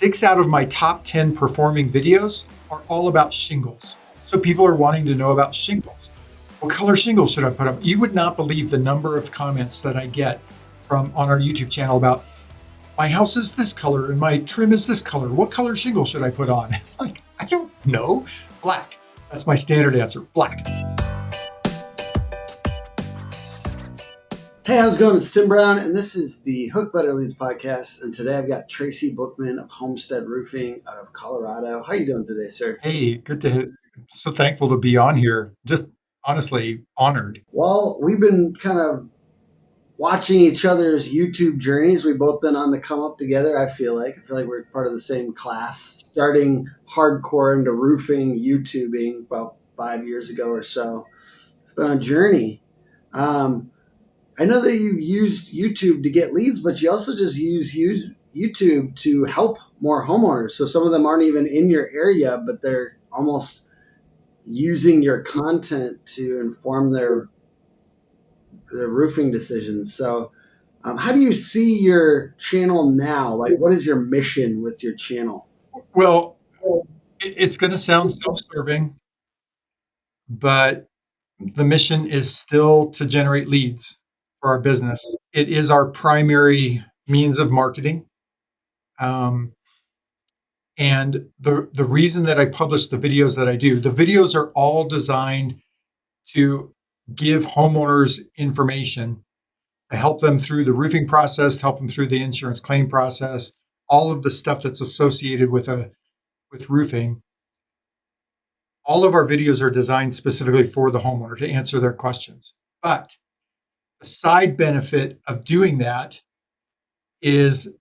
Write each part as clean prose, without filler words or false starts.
6 out of my top 10 performing videos are all about shingles. So people are wanting to know about shingles. What color shingles should I put up? You would not believe the number of comments that I get from on our YouTube channel about my house is this color and my trim is this color. What color shingle should I put on? Like, I don't know. Black. That's my standard answer. Black. Hey, how's it going? It's Tim Brown, and this is the Hook Better Leads podcast. And today I've got Tracy Bookman of Homestead Roofing out of Colorado. How are you doing today, sir? Hey, good to. So thankful to be on here. Just honestly honored. Well, we've been kind of watching each other's YouTube journeys. We've both been on the come up together. I feel like we're part of the same class, starting hardcore into roofing, YouTubing about 5 years ago or so. It's been a journey. I know that you used YouTube to get leads, but you also just use YouTube to help more homeowners. So some of them aren't even in your area, but they're almost using your content to inform their roofing decisions. So how do you see your channel now? Like, what is your mission with your channel? Well, it's going to sound self-serving, but the mission is still to generate leads for our business. It is our primary means of marketing. And the reason that I publish the videos that I do, the videos are all designed to give homeowners information to help them through the roofing process, help them through the insurance claim process, all of the stuff that's associated with roofing. All of our videos are designed specifically for the homeowner to answer their questions. But the side benefit of doing that is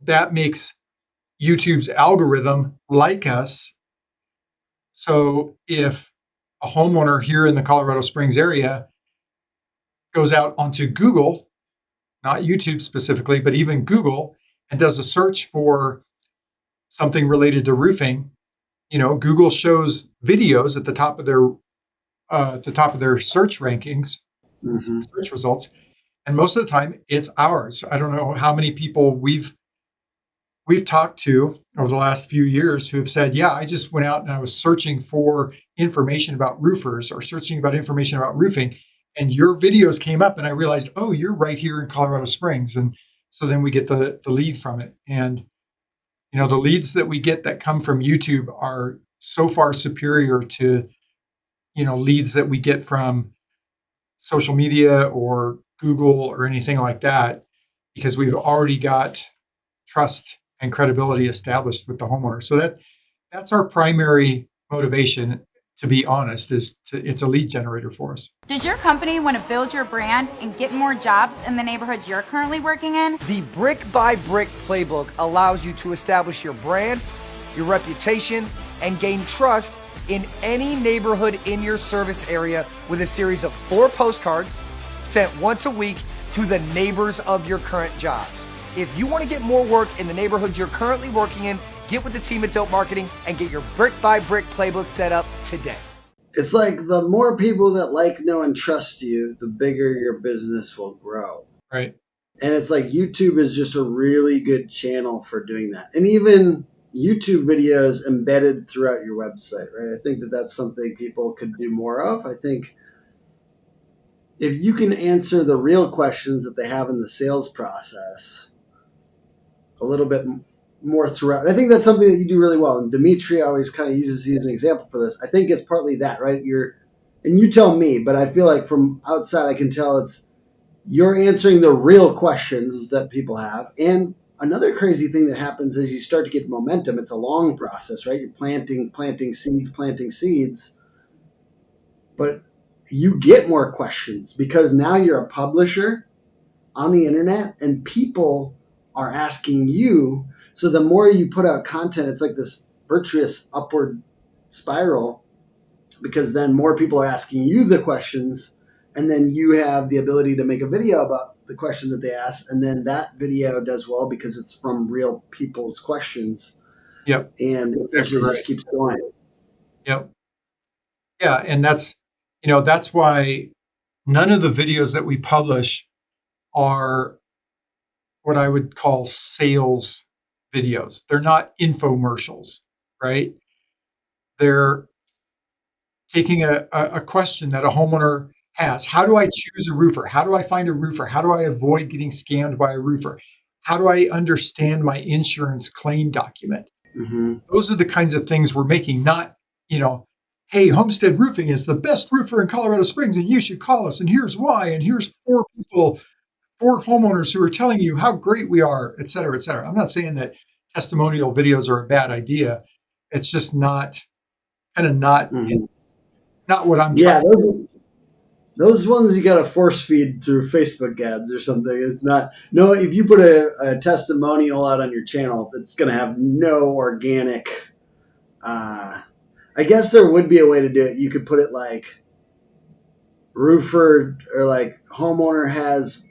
that makes YouTube's algorithm like us. So if a homeowner here in the Colorado Springs area goes out onto Google, not YouTube specifically, but even Google, and does a search for something related to roofing, Google shows videos at the top of their search rankings, search results, and most of the time it's ours. I don't know how many people we've talked to over the last few years who have said, yeah, I just went out and I was searching for information about roofers or searching about information about roofing, and your videos came up and I realized, oh, you're right here in Colorado Springs. And so then we get the lead from it. And, the leads that we get that come from YouTube are so far superior to, leads that we get from social media or Google or anything like that, because we've already got trust and credibility established with the homeowner. So that's our primary motivation, to be honest, it's a lead generator for us. Does your company want to build your brand and get more jobs in the neighborhoods you're currently working in? The Brick by Brick playbook allows you to establish your brand, your reputation, and gain trust in any neighborhood in your service area with a series of 4 postcards sent once a week to the neighbors of your current jobs. If you want to get more work in the neighborhoods you're currently working in, get with the team at Dope Marketing and get your Brick by Brick playbook set up today. It's like the more people that like, know, and trust you, the bigger your business will grow. Right. And it's like YouTube is just a really good channel for doing that. And even YouTube videos embedded throughout your website, right? I think that that's something people could do more of. I think if you can answer the real questions that they have in the sales process a little bit more throughout, I think that's something that you do really well. And Dimitri always kind of uses you as an example for this. I think it's partly that, right? And you tell me, but I feel like from outside I can tell you're answering the real questions that people have. And another crazy thing that happens is you start to get momentum. It's a long process, right? You're planting seeds, but you get more questions because now you're a publisher on the internet and people are asking you. So the more you put out content, it's like this virtuous upward spiral, because then more people are asking you the questions, and then you have the ability to make a video about the question that they asked, and then that video does well because it's from real people's questions. Yep. And it actually just keeps going. Yep. Yeah, and that's why none of the videos that we publish are what I would call sales videos. They're not infomercials, right? They're taking a question that a homeowner has. How do I choose a roofer? How do I find a roofer? How do I avoid getting scammed by a roofer? How do I understand my insurance claim document? Mm-hmm. Those are the kinds of things we're making, not, hey, Homestead Roofing is the best roofer in Colorado Springs and you should call us and here's why. And here's four homeowners who are telling you how great we are, et cetera, et cetera. I'm not saying that testimonial videos are a bad idea. It's just not Mm-hmm. not what I'm trying. Yeah, those ones you got to force feed through Facebook ads or something. It's not, no, if you put a testimonial out on your channel, that's going to have no organic. I guess there would be a way to do it. You could put it like roofer or like homeowner has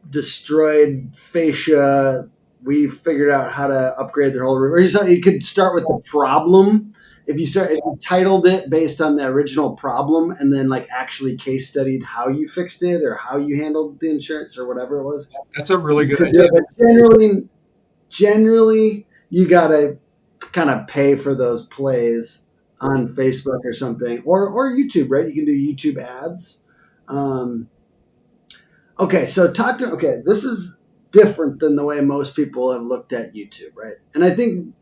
destroyed fascia. We figured out how to upgrade their whole roof. Or you could start with the problem. If you titled it based on the original problem and then like actually case studied how you fixed it or how you handled the insurance or whatever it was. That's a really You good could do idea. it, but generally you gotta kind of pay for those plays on Facebook or something, or YouTube, right? You can do YouTube ads. Okay, so this is different than the way most people have looked at YouTube, right? And I think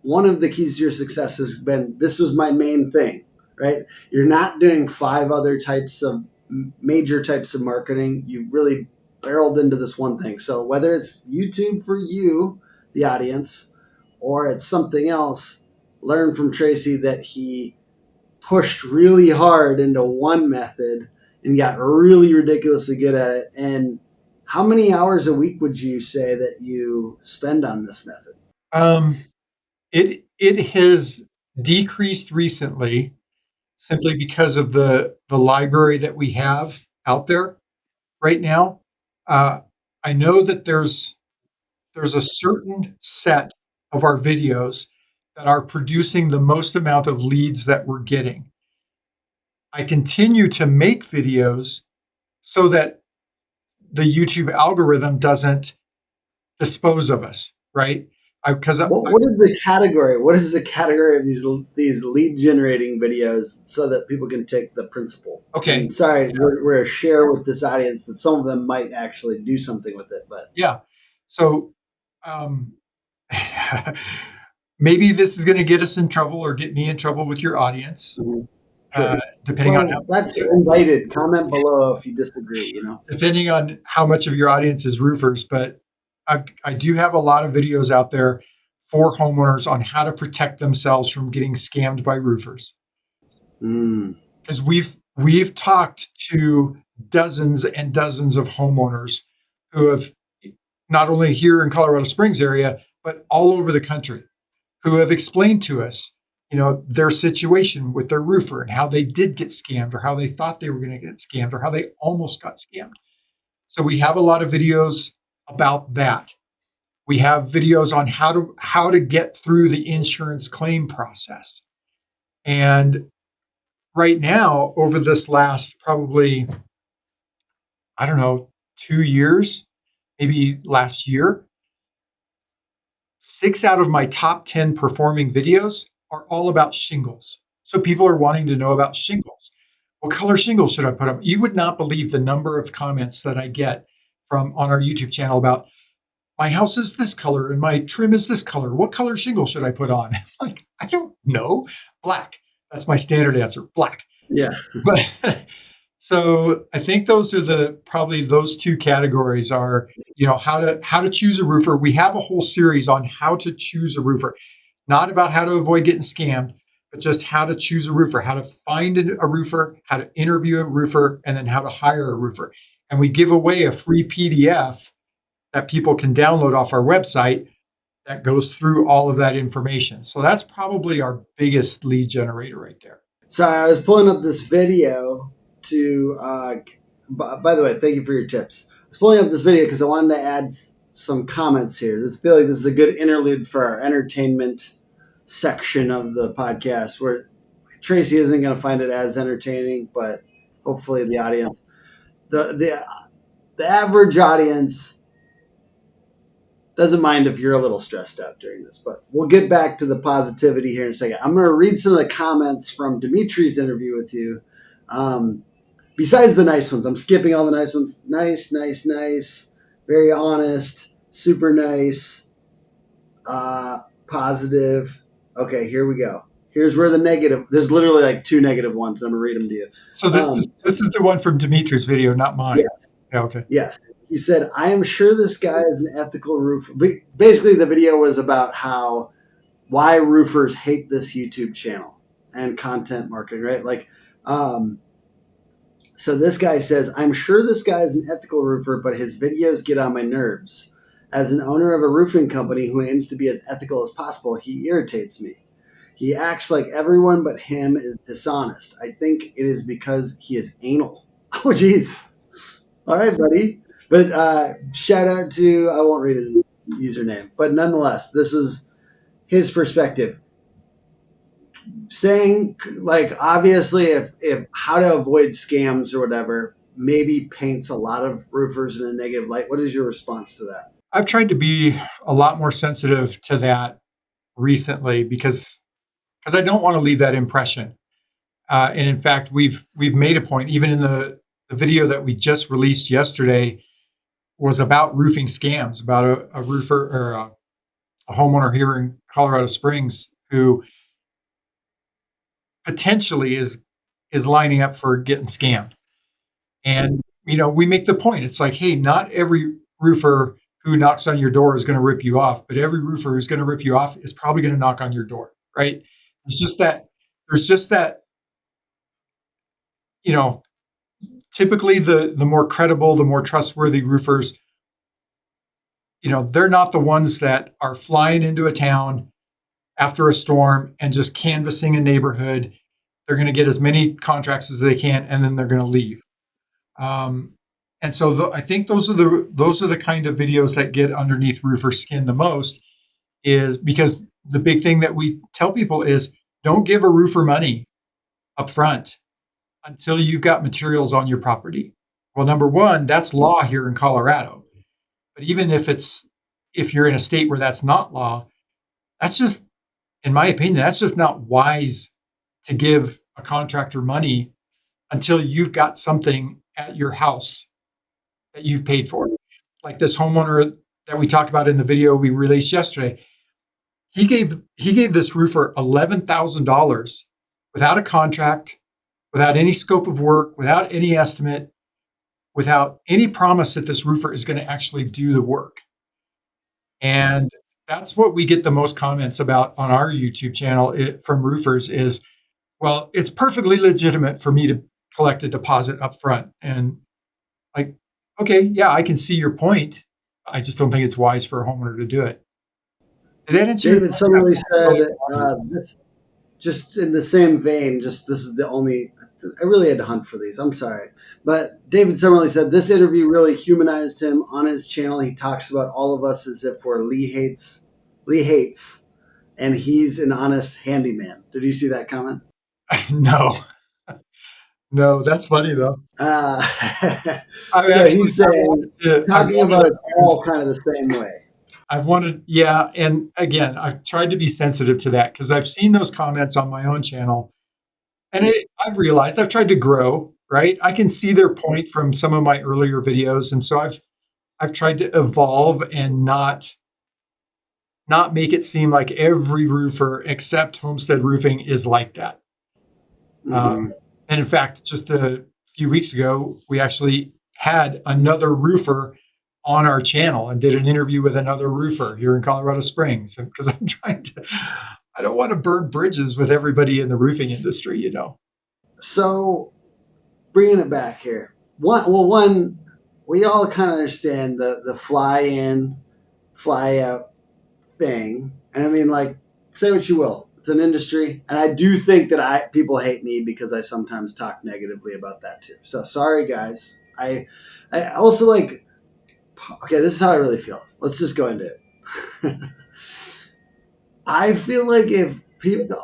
one of the keys to your success has been, this was my main thing, right? You're not doing 5 other types of major types of marketing. You really barreled into this one thing. So whether it's YouTube for you, the audience, or it's something else, learn from Tracy that he pushed really hard into one method and got really ridiculously good at it. And how many hours a week would you say that you spend on this method? It has decreased recently simply because of the library that we have out there right now. I know that there's a certain set of our videos that are producing the most amount of leads that we're getting. I continue to make videos so that the YouTube algorithm doesn't dispose of us, right? Because What is the category? What is the category of these lead generating videos so that people can take the principle? okay, And sorry, we're going to share with this audience that some of them might actually do something with it, but yeah. So um, maybe this is going to get us in trouble or get me in trouble with your audience, sure. depending on Well, that's invited. Comment below if you disagree. depending on how much of your audience is roofers. But I do have a lot of videos out there for homeowners on how to protect themselves from getting scammed by roofers. Mm. Because we've talked to dozens and dozens of homeowners who have, not only here in Colorado Springs area, but all over the country, who have explained to us, their situation with their roofer and how they did get scammed or how they thought they were going to get scammed or how they almost got scammed. So we have a lot of videos about that. We have videos on how to get through the insurance claim process. And right now, over this last probably, I don't know, 2 years, maybe last year, 6 out of my top 10 performing videos are all about shingles. So people are wanting to know about shingles. What color shingles should I put up? You would not believe the number of comments that I get from on our YouTube channel about, my house is this color and my trim is this color. What color shingle should I put on? Like, I don't know. Black. That's my standard answer. Black. Yeah. But so I think those are probably those two categories are, how to choose a roofer. We have a whole series on how to choose a roofer, not about how to avoid getting scammed, but just how to choose a roofer, how to find a roofer, how to interview a roofer, and then how to hire a roofer. And we give away a free PDF that people can download off our website that goes through all of that information. So that's probably our biggest lead generator right there. Sorry, I was pulling up this video to. By the way, thank you for your tips. I was pulling up this video because I wanted to add some comments here. I feel like this is a good interlude for our entertainment section of the podcast, where Tracy isn't going to find it as entertaining, but hopefully the audience, the average audience, doesn't mind if you're a little stressed out during this, but we'll get back to the positivity here in a second. I'm going to read some of the comments from Dimitri's interview with you. Besides the nice ones, I'm skipping all the nice ones. Nice, nice, nice. Very honest. Super nice. Positive. Okay, here we go. Here's where the negative. There's literally like 2 negative ones. I'm gonna read them to you. So this is the one from Dimitri's video, not mine. Yes. Yeah, okay. Yes. He said, "I am sure this guy is an ethical roofer." Basically, the video was about why roofers hate this YouTube channel and content marketing, right? Like, so this guy says, "I'm sure this guy is an ethical roofer, but his videos get on my nerves. As an owner of a roofing company who aims to be as ethical as possible, he irritates me. He acts like everyone but him is dishonest. I think it is because he is anal." Oh, geez. All right, buddy. But shout out to, I won't read his username, but nonetheless, this is his perspective. Saying, like, obviously, if how to avoid scams or whatever maybe paints a lot of roofers in a negative light. What is your response to that? I've tried to be a lot more sensitive to that recently because I don't want to leave that impression. And in fact, we've made a point, even in the video that we just released yesterday was about roofing scams, about a roofer or a homeowner here in Colorado Springs who potentially is lining up for getting scammed. And, we make the point. It's like, hey, not every roofer who knocks on your door is going to rip you off, but every roofer who's going to rip you off is probably going to knock on your door, right? It's just that there's just that, typically the more credible, the more trustworthy roofers, they're not the ones that are flying into a town after a storm and just canvassing a neighborhood. They're going to get as many contracts as they can, and then they're going to leave. And so I think those are the kind of videos that get underneath roofer skin the most, is because the big thing that we tell people is don't give a roofer money up front until you've got materials on your property. Well, number one, that's law here in Colorado. But even if you're in a state where that's not law, that's just, in my opinion, that's just not wise to give a contractor money until you've got something at your house that you've paid for. Like this homeowner that we talked about in the video we released yesterday, he gave this roofer $11,000 without a contract, without any scope of work, without any estimate, without any promise that this roofer is going to actually do the work. And that's what we get the most comments about on our YouTube channel from roofers is, well, it's perfectly legitimate for me to collect a deposit up front. And like, okay, yeah, I can see your point. I just don't think it's wise for a homeowner to do it. Did that answer David similarly said, this, just in the same vein, just this is the only, I really had to hunt for these. I'm sorry. But David similarly said, this interview really humanized him on his channel. He talks about all of us as if we're Lee hates, and he's an honest handyman. Did you see that comment? No, that's funny though. So he's saying, talking about it all kind of the same way. And again, I've tried to be sensitive to that because I've seen those comments on my own channel, and I've realized I've tried to grow. Right, I can see their point from some of my earlier videos, and so I've tried to evolve and not make it seem like every roofer except Homestead Roofing is like that. And in fact, just a few weeks ago, we actually had another roofer on our channel and did an interview with another roofer here in Colorado Springs. Because I don't want to burn bridges with everybody in the roofing industry, So bringing it back here. One, we all kind of understand the fly in, fly out thing. And I mean, like, say what you will. It's an industry. And I do think that people hate me because I sometimes talk negatively about that too. So sorry, guys. I also okay, this is how I really feel. Let's just go into it. I feel like if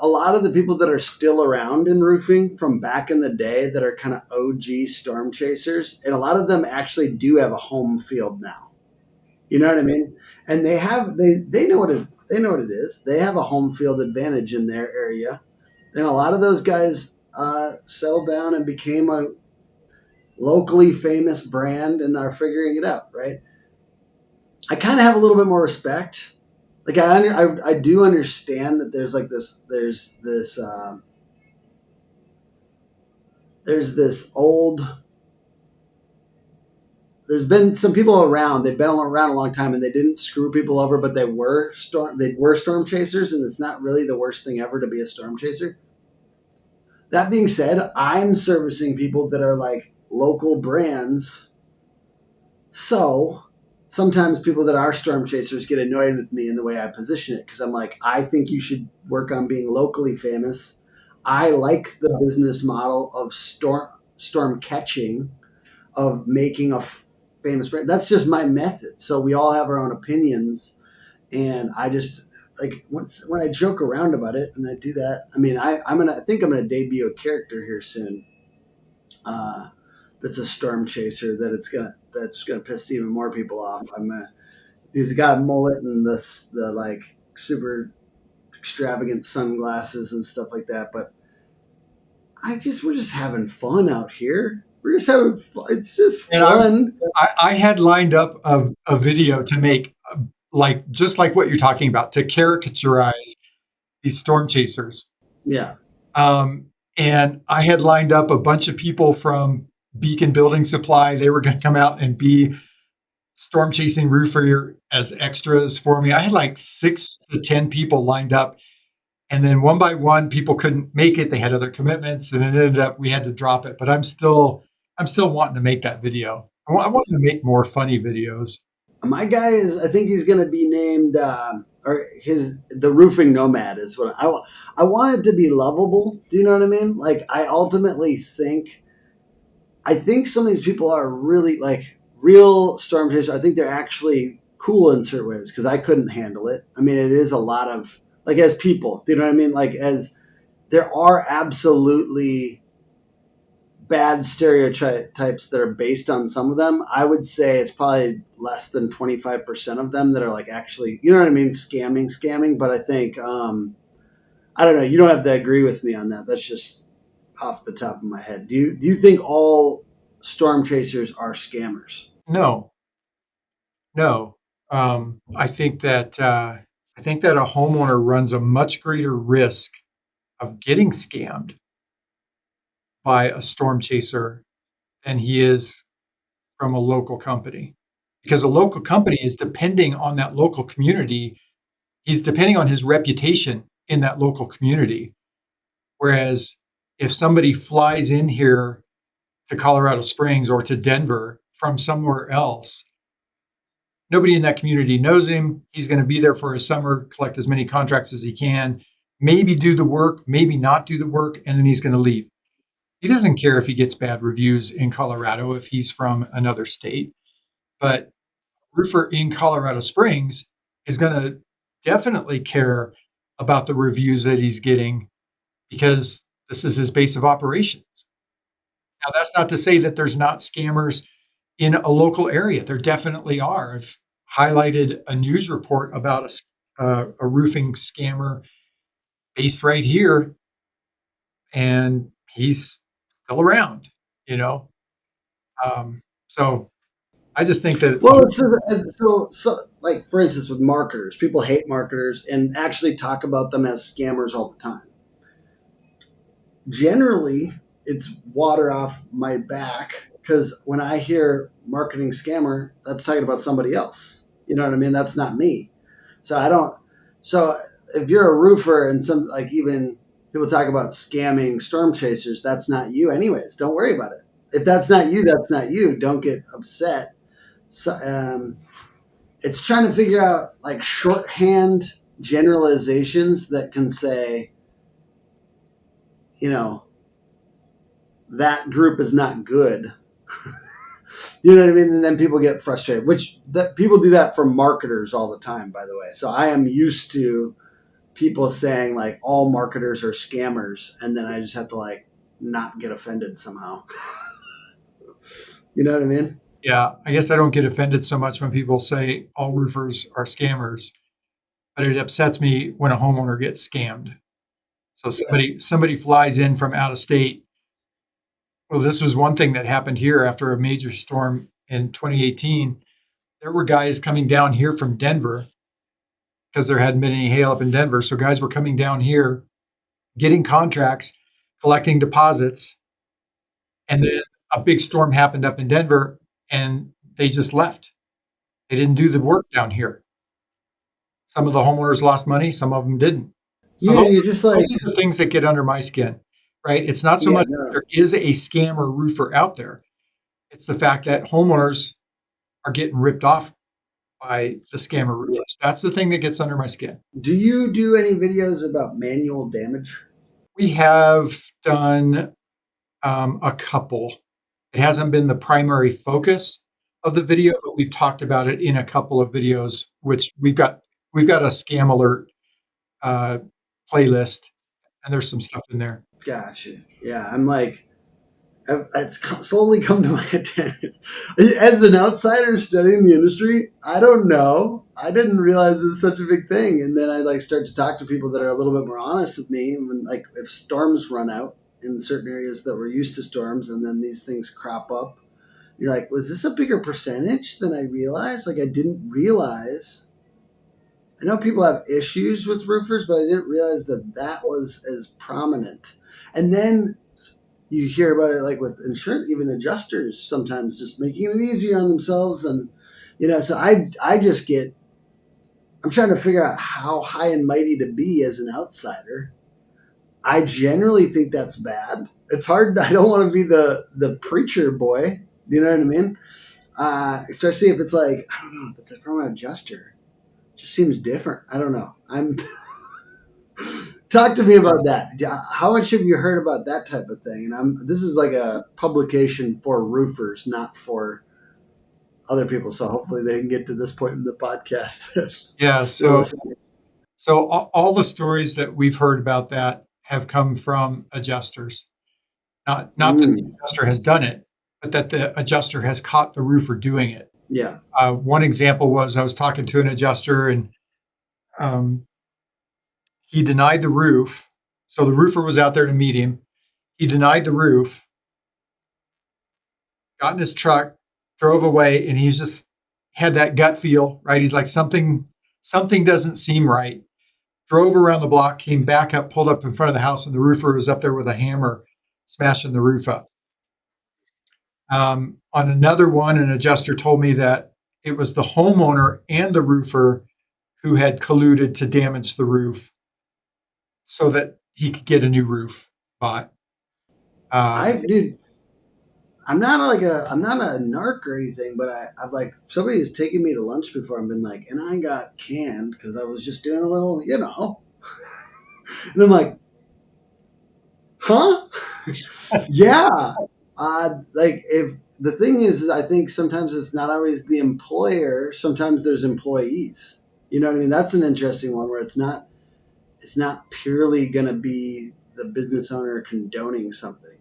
a lot of the people that are still around in roofing from back in the day that are kind of OG storm chasers, and a lot of them actually do have a home field now. You know what I mean? and they know what it is. They have a home field advantage in their area, and a lot of those guys settled down and became a locally famous brand and are figuring it out, right? I kind of have a little bit more respect. Like I do understand that there's this old. There's been some people around. They've been around a long time, and they didn't screw people over, but they were storm chasers, and it's not really the worst thing ever to be a storm chaser. That being said, I'm servicing people that are like local brands, so sometimes people that are storm chasers get annoyed with me in the way I position it because I'm like, I think you should work on being locally famous. I like the business model of storm catching, of making a famous brand. That's just my method. So we all have our own opinions, and I just like when I joke around about it and I do that. I mean, I think I'm gonna debut a character here soon. That's a storm chaser that's gonna piss even more people off. He's got a mullet and the like super extravagant sunglasses and stuff like that. But we're just having fun out here. We're just having fun. It's just And fun. I had lined up a video to make like just like what you're talking about to caricaturize these storm chasers. Yeah. And I had lined up a bunch of people from Beacon Building Supply. They were going to come out and be storm chasing roofer as extras for me. I had like 6 to 10 people lined up. And then one by one, people couldn't make it. They had other commitments, and it ended up we had to drop it. But I'm still wanting to make that video. I want to make more funny videos. My guy is, I think he's going to be named, the roofing nomad is what I want it to be lovable. Do you know what I mean? Like, I think some of these people are really like real storm chasers. I think they're actually cool in certain ways because I couldn't handle it. I mean, it is a lot of, like, as people, do you know what I mean? Like, as there are absolutely bad stereotypes that are based on some of them. I would say it's probably less than 25% of them that are like actually, you know what I mean, scamming. But I think I don't know. You don't have to agree with me on that. That's just off the top of my head. Do you think all storm chasers are scammers? No, no. I think that a homeowner runs a much greater risk of getting scammed by a storm chaser than he is from a local company. Because a local company is depending on that local community. He's depending on his reputation in that local community. Whereas if somebody flies in here to Colorado Springs or to Denver from somewhere else, nobody in that community knows him. He's going to be there for a summer, collect as many contracts as he can, maybe do the work, maybe not do the work, and then he's going to leave. He doesn't care if he gets bad reviews in Colorado if he's from another state. But roofer in Colorado Springs is going to definitely care about the reviews that he's getting because this is his base of operations. Now, that's not to say that there's not scammers in a local area. There definitely are. I've highlighted a news report about a roofing scammer based right here, and he's still around, you know. So I just think that Well, like for instance, with marketers, people hate marketers and actually talk about them as scammers all the time. Generally, it's water off my back because when I hear marketing scammer, that's talking about somebody else. You know what I mean? That's not me. So I don't. So if you're a roofer and some like even people talk about scamming storm chasers, that's not you, anyways. Don't worry about it. If that's not you, that's not you. Don't get upset. So, it's trying to figure out like shorthand generalizations that can say, you know, that group is not good. You know what I mean? And then people get frustrated, which that people do that for marketers all the time, by the way. So I am used to people saying like all marketers are scammers, and then I just have to like not get offended somehow. You know what I mean? Yeah, I guess I don't get offended so much when people say all roofers are scammers, but it upsets me when a homeowner gets scammed. So somebody flies in from out of state. Well, this was one thing that happened here after a major storm in 2018. There were guys coming down here from Denver because there hadn't been any hail up in Denver. So guys were coming down here, getting contracts, collecting deposits, and then a big storm happened up in Denver and they just left. They didn't do the work down here. Some of the homeowners lost money, some of them didn't. So Yeah, you're just like, those are the things that get under my skin, right? It's not so yeah, much that no. there is a scammer roofer out there. It's the fact that homeowners are getting ripped off by the scammer roofers. That's the thing that gets under my skin. Do you do any videos about manual damage? We have done a couple. It hasn't been the primary focus of the video, but we've talked about it in a couple of videos, which we've got a scam alert uh, playlist, and there's some stuff in there. Gotcha. Yeah, I'm like, it's slowly come to my attention. As an outsider studying the industry, I don't know. I didn't realize it was such a big thing. And then I like start to talk to people that are a little bit more honest with me. And like if storms run out in certain areas that were used to storms, and then these things crop up, you're like, was this a bigger percentage than I realized? Like I didn't realize. I know people have issues with roofers, but I didn't realize that that was as prominent. And then you hear about it like with insurance, even adjusters sometimes just making it easier on themselves. And, so I just get, I'm trying to figure out how high and mighty to be as an outsider. I generally think that's bad. It's hard. I don't want to be the preacher boy. You know what I mean? Especially if it's like, I don't know, if it's from an adjuster. It just seems different. I don't know. Talk to me about that. How much have you heard about that type of thing? And this is like a publication for roofers, not for other people. So hopefully they can get to this point in the podcast. Yeah, They're so listening. so all the stories that we've heard about that have come from adjusters. Not that the Mm, adjuster has done it, but that the adjuster has caught the roofer doing it. yeah. One example was I was talking to an adjuster and um, he denied the roof. So the roofer was out there to meet him. He denied the roof, got in his truck, drove away, and he's just had that gut feel, right? He's like something doesn't seem right. Drove around the block, came back up, pulled up in front of the house, and the roofer was up there with a hammer, smashing the roof up. On another one, an adjuster told me that it was the homeowner and the roofer who had colluded to damage the roof so that he could get a new roof bought. Um, Dude, I'm not a narc or anything, but I've like, somebody has taken me to lunch before and been like, and I got canned because I was just doing a little, and I'm like, huh? Yeah. Like if the thing is, I think sometimes it's not always the employer. Sometimes there's employees. You know what I mean? That's an interesting one where it's not purely going to be the business owner condoning something.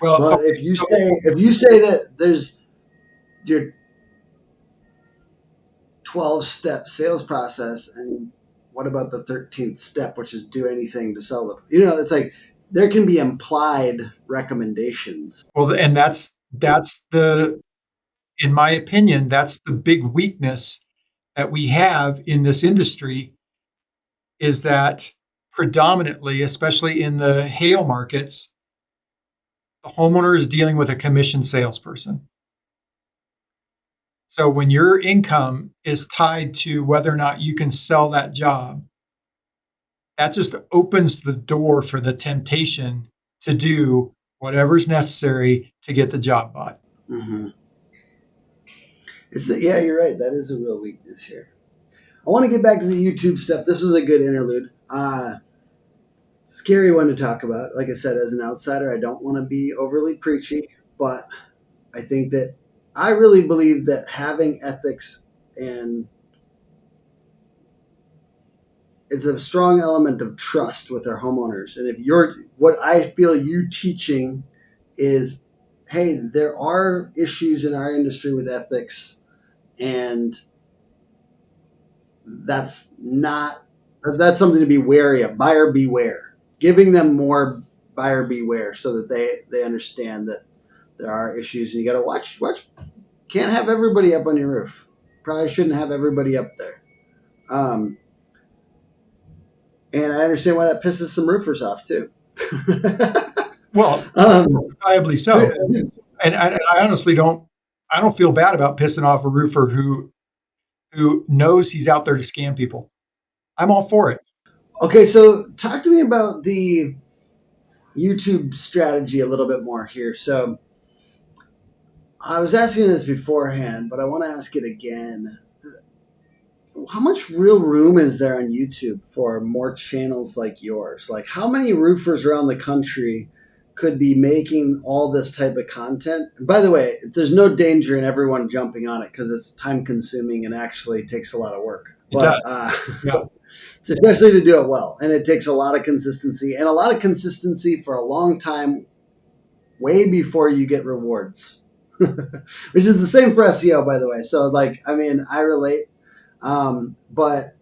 well, But okay, if you say that there's your 12-step sales process, and what about the 13th step, which is do anything to sell them? It's like there can be implied recommendations. well, and that's the, in my opinion, that's the big weakness that we have in this industry is that predominantly, especially in the hail markets, the homeowner is dealing with a commission salesperson. So when your income is tied to whether or not you can sell that job, that just opens the door for the temptation to do whatever's necessary to get the job bought. Mm-hmm. Yeah, you're right. That is a real weakness here. I want to get back to the YouTube stuff. This was a good interlude. Scary one to talk about. Like I said, as an outsider, I don't want to be overly preachy, but I think that I really believe that having ethics and it's a strong element of trust with our homeowners. And if what I feel you teaching is hey, there are issues in our industry with ethics, and that's something to be wary of. Buyer beware. Giving them more buyer beware so that they understand that there are issues, and you got to watch. Can't have everybody up on your roof. Probably shouldn't have everybody up there. And I understand why that pisses some roofers off too. Well, justifiably so. And I honestly don't. I don't feel bad about pissing off a roofer who knows he's out there to scam people. I'm all for it. Okay, so talk to me about the YouTube strategy a little bit more here. So I was asking this beforehand, but I want to ask it again. How much real room is there on YouTube for more channels like yours? Like, how many roofers around the country could be making all this type of content? And by the way, there's no danger in everyone jumping on it because it's time consuming and actually takes a lot of work. It does. Yeah. Especially to do it well. And it takes a lot of consistency for a long time, way before you get rewards, which is the same for SEO, by the way. So, I relate. But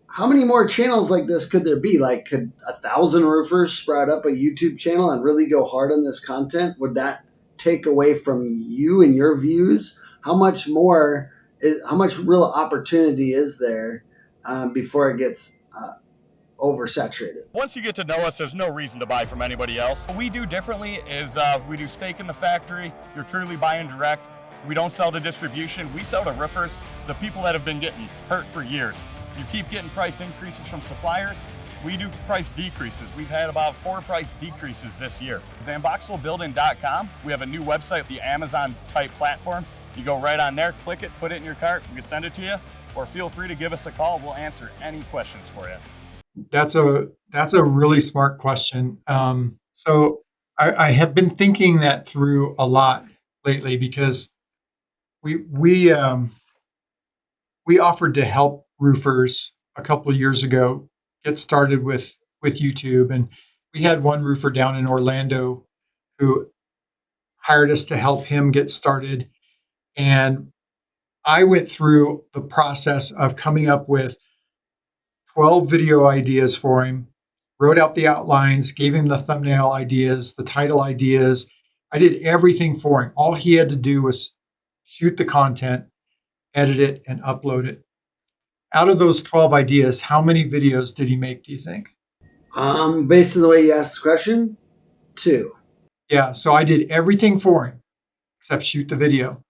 how many more channels like this could there be? Like, could 1,000 roofers sprout up a YouTube channel and really go hard on this content? Would that take away from you and your views? How much real opportunity is there before it gets oversaturated? Once you get to know us, there's no reason to buy from anybody else. What we do differently is we do stake in the factory. You're truly buying direct. We don't sell to distribution. We sell to roofers, the people that have been getting hurt for years. You keep getting price increases from suppliers. We do price decreases. We've had about 4 price decreases this year. VanBoxwellBuilding.com. We have a new website, the Amazon type platform. You go right on there, click it, put it in your cart. We can send it to you, or feel free to give us a call. We'll answer any questions for you. That's a really smart question. So I have been thinking that through a lot lately because we offered to help roofers a couple of years ago get started with YouTube, and we had one roofer down in Orlando who hired us to help him get started, and I went through the process of coming up with 12 video ideas for him, wrote out the outlines, gave him the thumbnail ideas, the title ideas. I did everything for him. All he had to do was shoot the content, edit it, and upload it. Out of those 12 ideas, how many videos did he make, do you think? Based on the way you asked the question, 2. Yeah, so I did everything for him except shoot the video.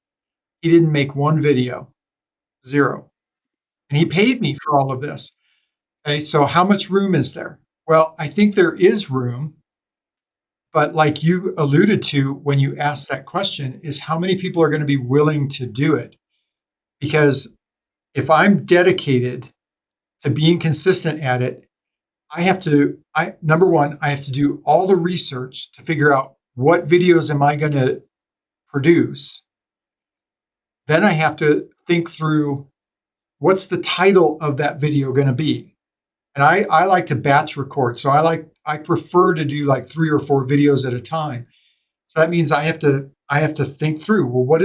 He didn't make one video, 0. And he paid me for all of this. Okay, so how much room is there? Well, I think there is room, but like you alluded to when you asked that question, is how many people are going to be willing to do it? Because if I'm dedicated to being consistent at it, number one, I have to do all the research to figure out what videos am I going to produce. Then I have to think through what's the title of that video going to be. And I like to batch record. So I prefer to do like 3 or 4 videos at a time. So that means I have to think through, well,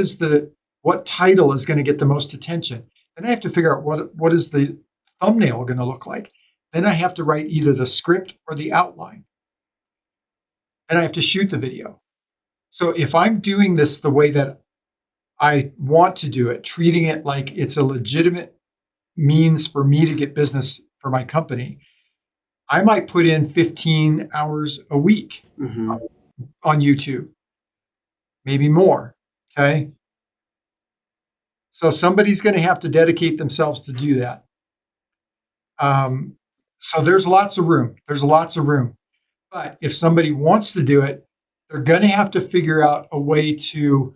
what title is going to get the most attention? Then I have to figure out what is the thumbnail going to look like. Then I have to write either the script or the outline. And I have to shoot the video. So if I'm doing this the way that I want to do it, treating it like it's a legitimate means for me to get business for my company, I might put in 15 hours a week on YouTube, maybe more. Okay. So somebody's going to have to dedicate themselves to do that. So there's lots of room. There's lots of room. But if somebody wants to do it, they're going to have to figure out a way to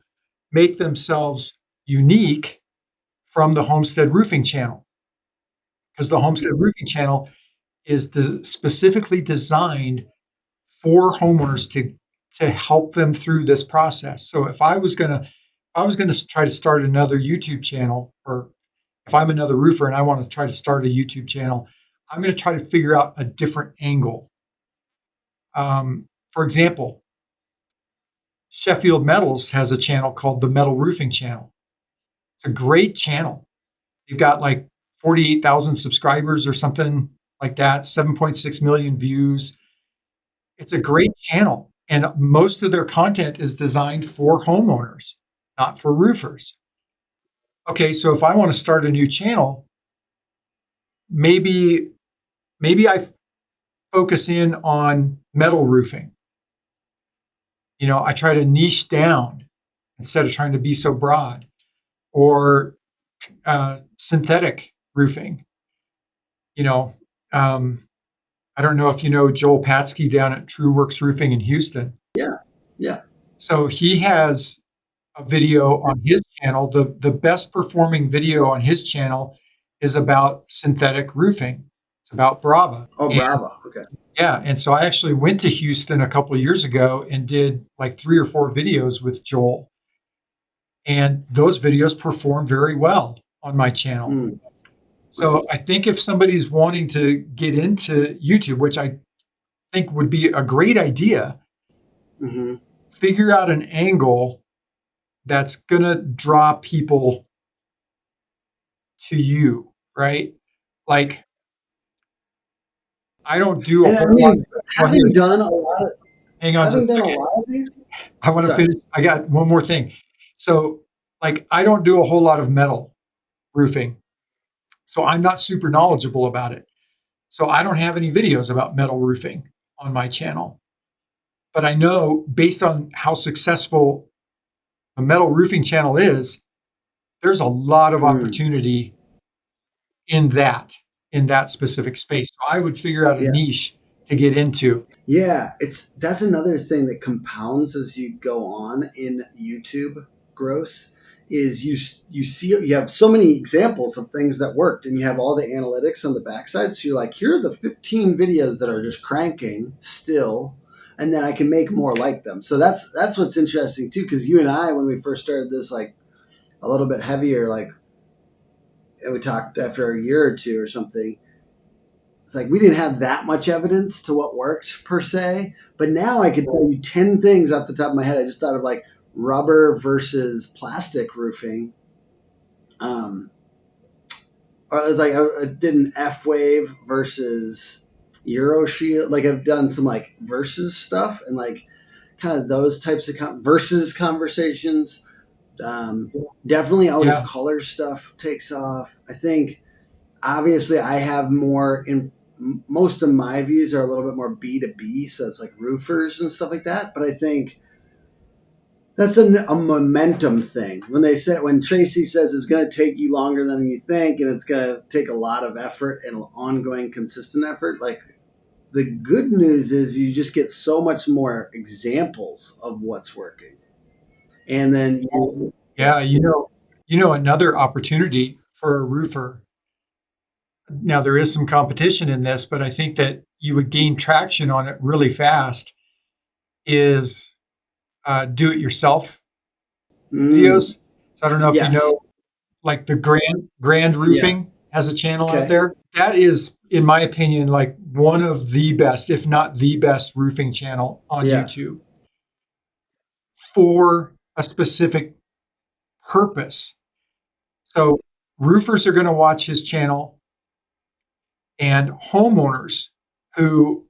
make themselves unique from the Homestead Roofing channel. Because the Homestead Roofing channel is specifically designed for homeowners to help them through this process. So if I was going to try to start another YouTube channel, or if I'm another roofer and I want to try to start a YouTube channel, I'm going to try to figure out a different angle. For example, Sheffield Metals has a channel called the Metal Roofing Channel. It's a great channel. You've got like 48,000 subscribers or something like that, 7.6 million views. It's a great channel. And most of their content is designed for homeowners, not for roofers. Okay, so if I want to start a new channel, maybe I focus in on metal roofing. I try to niche down instead of trying to be so broad, or synthetic roofing. You know, um, I don't know if you know Joel Patsky down at True Works Roofing in Houston. Yeah. Yeah. So he has a video on his channel. The best performing video on his channel is about synthetic roofing. It's about Brava. Oh, And Bravo. Okay. yeah, and so I actually went to Houston a couple of years ago and did like 3 or 4 videos with Joel. And those videos perform very well on my channel. Mm, So nice. I think if somebody's wanting to get into YouTube, which I think would be a great idea, Hmm. figure out an angle that's going to draw people to you, right? Like, I don't do a And I whole lot. mean, Well, here, having done a lot of, hang on just having a done a second. lot of these, I want to sorry. finish. I got one more thing. So, like, I don't do a whole lot of metal roofing. So I'm not super knowledgeable about it. So I don't have any videos about metal roofing on my channel. But I know based on how successful a metal roofing channel is, there's a lot of Mm, opportunity in that specific space. So I would figure out a yeah. niche to get into. Yeah, that's another thing that compounds as you go on in YouTube growth is you see you have so many examples of things that worked and you have all the analytics on the backside. So you're like, here are the 15 videos that are just cranking still, and then I can make more like them. So that's what's interesting too, because you and I, when we first started this, like a little bit heavier, like and we talked after a year or two or something, it's like we didn't have that much evidence to what worked per se, but now I could tell you 10 things off the top of my head. I just thought of like rubber versus plastic roofing. Um, or it's like I did an F wave versus Euro shield. Like I've done some like versus stuff and like kind of those types of versus conversations. Um, Definitely always Yeah. color stuff takes off. I think obviously I have more in most of my views are a little bit more B2B, so it's like roofers and stuff like that. But I think that's a momentum thing. When Tracy says it's going to take you longer than you think, and it's going to take a lot of effort and ongoing consistent effort, like the good news is you just get so much more examples of what's working, and then Yeah, another opportunity for a roofer. Now there is some competition in this, but I think that you would gain traction on it really fast is do-it-yourself mm, videos. So I don't know if you yes, know, like the Grand yeah, Roofing has a channel out okay, there. That is, in my opinion, like one of the best, if not the best, roofing channel on yeah, YouTube for a specific purpose. So roofers are going to watch his channel, and homeowners who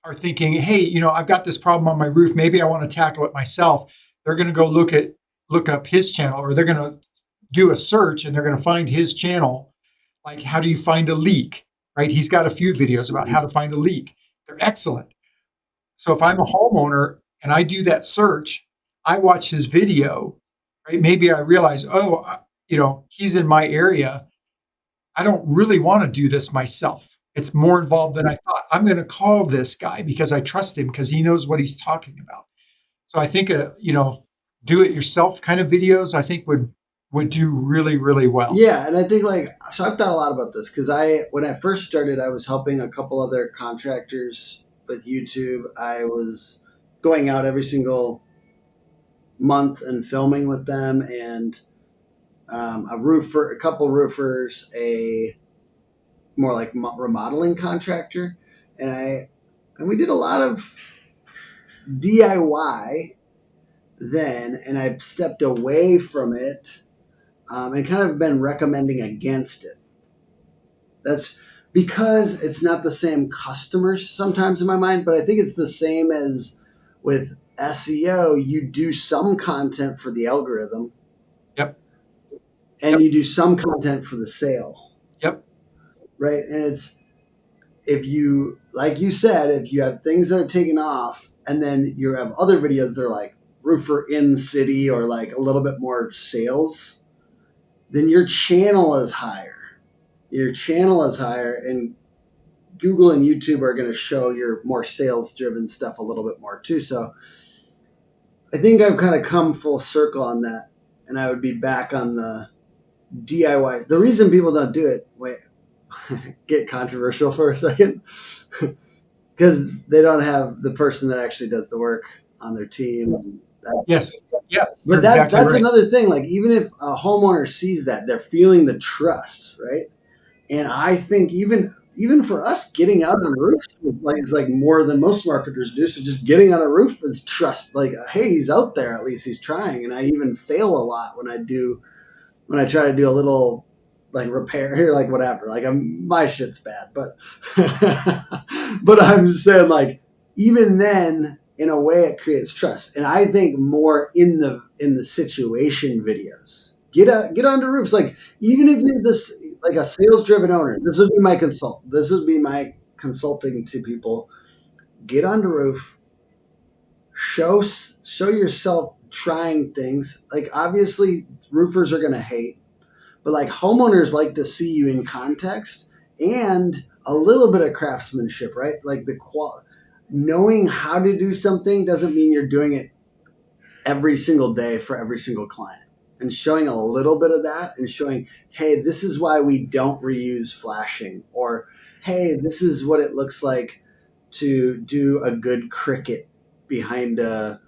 are thinking, hey, I've got this problem on my roof. Maybe I want to tackle it myself. They're going to go look up his channel, or they're going to do a search and they're going to find his channel. Like, how do you find a leak? Right? He's got a few videos about how to find a leak. They're excellent. So if I'm a homeowner and I do that search, I watch his video, right? Maybe I realize, he's in my area. I don't really want to do this myself. It's more involved than I thought. I'm going to call this guy because I trust him because he knows what he's talking about. So I think, do it yourself kind of videos, I think would do really, really well. yeah. And I think so I've thought a lot about this because when I first started, I was helping a couple other contractors with YouTube. I was going out every single month and filming with them, and a couple roofers, a more like remodeling contractor, and we did a lot of DIY then, and I've stepped away from it and kind of been recommending against it. That's because it's not the same customers sometimes in my mind, but I think it's the same as with SEO. You do some content for the algorithm. Yep. And you do some content for the sale. Yep. Right. And it's, if you, like you said, if you have things that are taking off and then you have other videos that are like roofer in city or like a little bit more sales, then your channel is higher. Your channel is higher, and Google and YouTube are going to show your more sales driven stuff a little bit more too. So I think I've kind of come full circle on that, and I would be back on the DIY. The reason people don't do it, wait, get controversial for a second, because they don't have the person that actually does the work on their team. Yes. Yeah. But that's right. Another thing. Like, even if a homeowner sees that, they're feeling the trust, right? And I think even for us, getting out on the roof is like more than most marketers do. So just getting on a roof is trust. Like, hey, he's out there. At least he's trying. And I even fail a lot when I try to do a little like repair here, like whatever. Like, my shit's bad, but but I'm just saying, like, even then, in a way, it creates trust. And I think more in the situation videos. Get onto roofs. Like, even if you're this like a sales driven owner, this would be my consult. This would be my consulting to people. Get on the roof. Show yourself trying things. Like, obviously, roofers are going to hate, but like, homeowners like to see you in context and a little bit of craftsmanship, right? Like, knowing how to do something doesn't mean you're doing it every single day for every single client. And showing a little bit of that and showing, hey, this is why we don't reuse flashing, or hey, this is what it looks like to do a good cricket behind a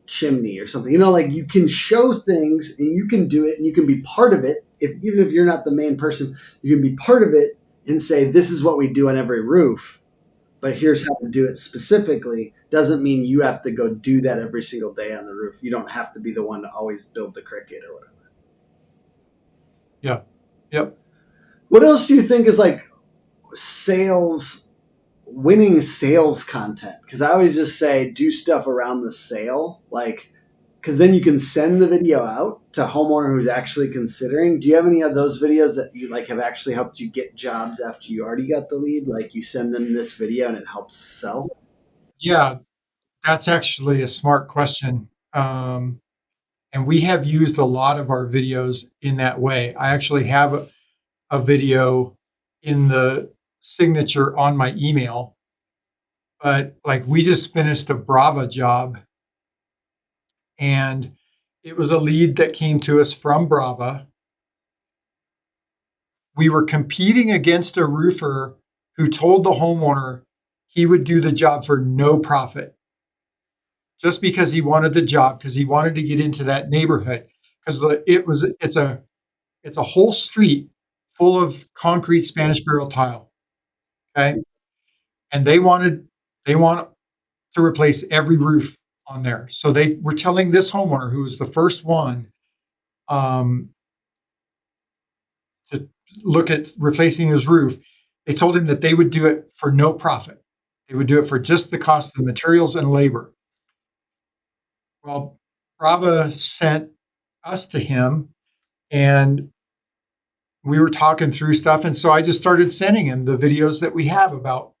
chimney or something. Like, you can show things and you can do it and you can be part of it. Even if you're not the main person, you can be part of it and say, this is what we do on every roof, but here's how to do it specifically. Doesn't mean you have to go do that every single day on the roof. You don't have to be the one to always build the cricket or whatever. Yeah. Yep. What else do you think is like winning sales content? Because I always just say do stuff around the sale, like, because then you can send the video out to a homeowner who's actually considering. Do you have any of those videos that you like have actually helped you get jobs after you already got the lead? Like, you send them this video and it helps sell? Yeah, that's actually a smart question. And we have used a lot of our videos in that way. I actually have a video in the signature on my email, but like, we just finished a Brava job, and it was a lead that came to us from Brava. We were competing against a roofer who told the homeowner he would do the job for no profit, just because he wanted the job, because he wanted to get into that neighborhood, because it's a whole street full of concrete Spanish barrel tile. Okay. And they want to replace every roof on there. So they were telling this homeowner, who was the first one to look at replacing his roof, they told him that they would do it for no profit. They would do it for just the cost of the materials and labor. Well, Brava sent us to him, and we were talking through stuff. And so I just started sending him the videos that we have about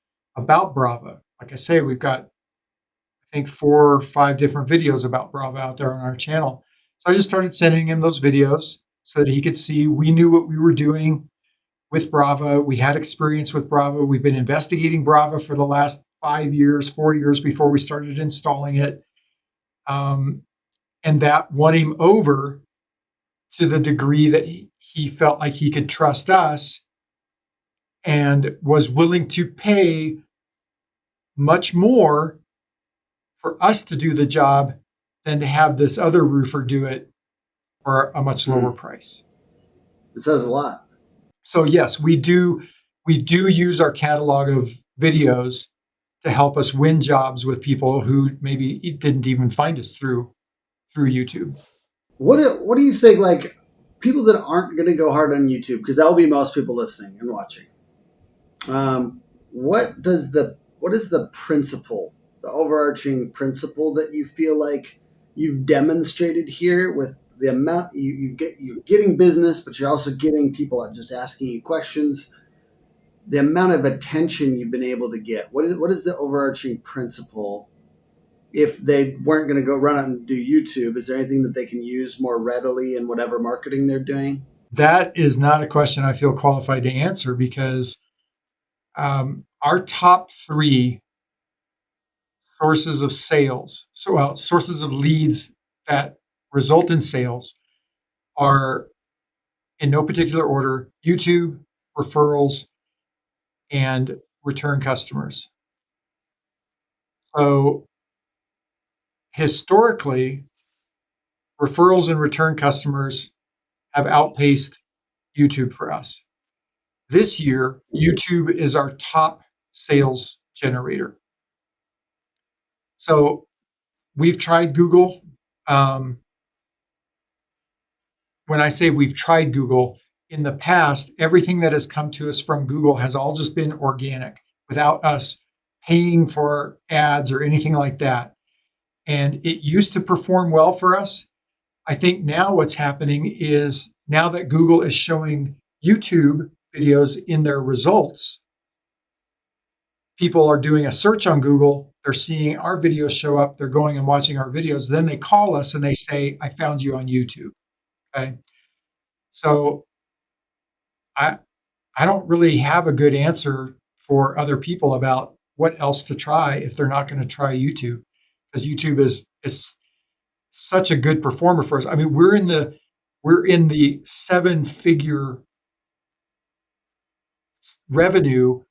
Brava. Like I say, we've got, I think, 4 or 5 different videos about Brava out there on our channel. So I just started sending him those videos so that he could see we knew what we were doing with Brava. We had experience with Brava. We've been investigating Brava for the last 4 years before we started installing it. And that won him over to the degree that he felt like he could trust us and was willing to pay much more for us to do the job than to have this other roofer do it for a much lower price. It says a lot. So yes, we do use our catalog of videos to help us win jobs with people who maybe didn't even find us through through YouTube. What do you think? Like people that aren't going to go hard on YouTube, because that will be most people listening and watching. What is the principle, the overarching principle that you feel like you've demonstrated here with the amount you're getting business, but you're also getting people just asking you questions. The amount of attention you've been able to get. What is the overarching principle? If they weren't going to go run out and do YouTube, is there anything that they can use more readily in whatever marketing they're doing? That is not a question I feel qualified to answer because our top three sources of sales, sources of leads that result in sales are, in no particular order, YouTube, referrals, and return customers. So historically, referrals and return customers have outpaced YouTube for us. This year, YouTube is our top sales generator. So we've tried Google. When I say we've tried Google, in the past, everything that has come to us from Google has all just been organic without us paying for ads or anything like that. And it used to perform well for us. I think now what's happening is now that Google is showing YouTube videos in their results, people are doing a search on Google, they're seeing our videos show up, they're going and watching our videos, then they call us and they say, I found you on YouTube. Okay. So I I don't really have a good answer for other people about what else to try if they're not going to try YouTube, because YouTube is such a good performer for us. I mean, we're in the seven-figure revenue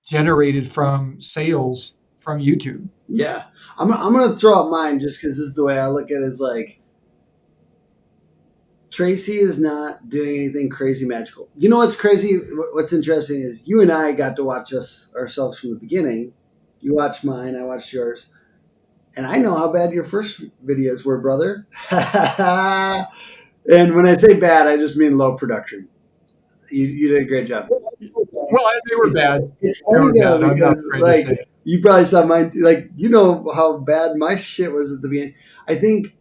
generated from sales from YouTube. Yeah, I'm going to throw out mine just because this is the way I look at it. Is like Tracy is not doing anything crazy magical. You know what's crazy? What's interesting is you and I got to watch ourselves from the beginning. You watched mine, I watched yours. And I know how bad your first videos were, brother. And when I say bad, I just mean low production. You did a great job. Well, they were bad. It's They funny were though bad. I'm not because afraid to say like it. you probably saw mine. Like you know how bad my shit was at the beginning. I think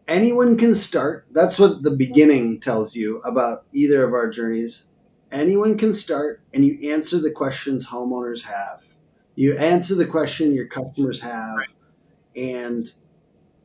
anyone can start. That's what the beginning tells you about either of our journeys. Anyone can start, and you answer the questions homeowners have. You answer the question your customers have, and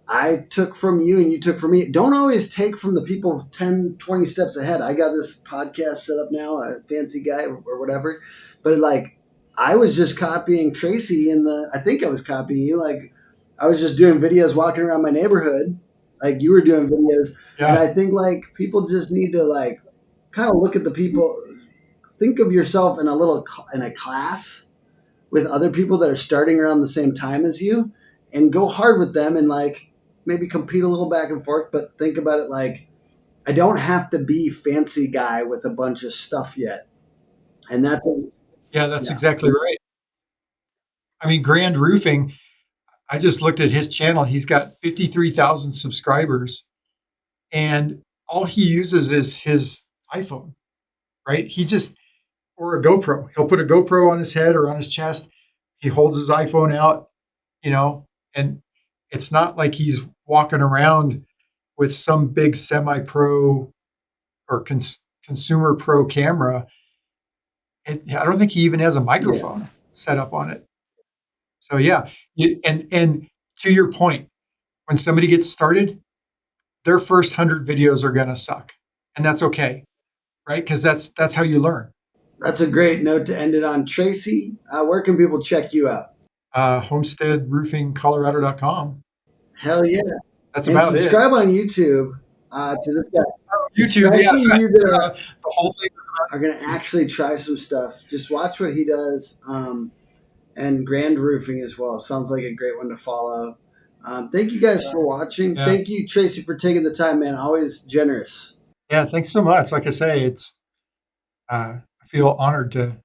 I took from you and you took from me. Don't always take from the people 10, 20 steps ahead. I got this podcast set up now, a fancy guy or whatever. But like, I was just copying Tracy I think I was copying you. Like, I was just doing videos walking around my neighborhood. Like, you were doing videos. And Yeah. I think, like, people just need to, like, kind of look at the people. Think of yourself in a class with other people that are starting around the same time as you and go hard with them and, like, maybe compete a little back and forth, but think about it like I don't have to be fancy guy with a bunch of stuff yet. And that's That's yeah. exactly right. I mean, Grand Roofing, I just looked at his channel. He's got 53,000 subscribers, and all he uses is his iPhone, right? Or a GoPro. He'll put a GoPro on his head or on his chest. He holds his iPhone out, and it's not like he's walking around with some big semi-pro or consumer pro camera. I don't think he even has a microphone set up on it. So yeah, and to your point, when somebody gets started, their first 100 videos are going to suck, and that's okay, right? Because that's how you learn. That's a great note to end it on. Tracy, where can people check you out? Homesteadroofingcolorado.com. Hell yeah. That's And about it. subscribe on YouTube to this guy. YouTube, yeah. Especially you that The whole thing. are going to actually try some stuff. Just watch what he does. And Grand Roofing as well. Sounds like a great one to follow. Thank you guys for watching. Yeah. Thank you, Tracy, for taking the time, man. Always generous. Yeah, thanks so much. Like I say, I feel honored that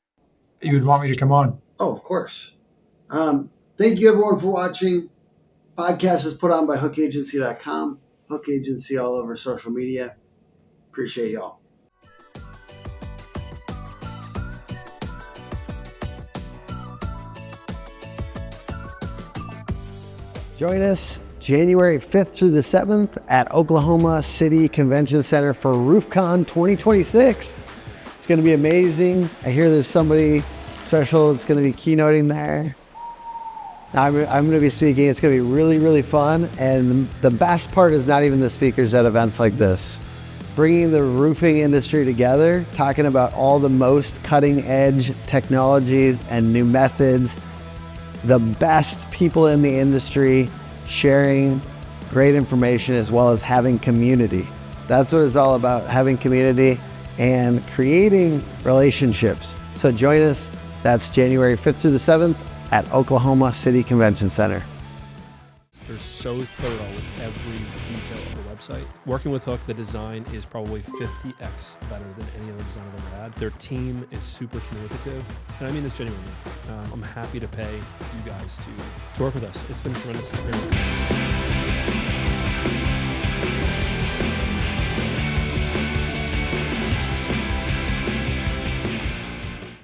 you would want me to come on. Oh, of course. Thank you, everyone, for watching. Podcast is put on by hookagency.com, Hook Agency all over social media. Appreciate y'all. Join us January 5th through the 7th at Oklahoma City Convention Center for RoofCon 2026. It's going to be amazing. I hear there's somebody special that's going to be keynoting there. I'm going to be speaking. It's going to be really, really fun. And the best part is not even the speakers at events like this. Bringing the roofing industry together, talking about all the most cutting edge technologies and new methods, the best people in the industry sharing great information, as well as having community. That's what it's all about, having community and creating relationships. So join us. That's January 5th through the 7th at Oklahoma City Convention Center. They're so thorough with every detail of the website. Working with Hook, the design is probably 50x better than any other design I've ever had. Their team is super communicative, and I mean this genuinely. I'm happy to pay you guys to work with us. It's been a tremendous experience.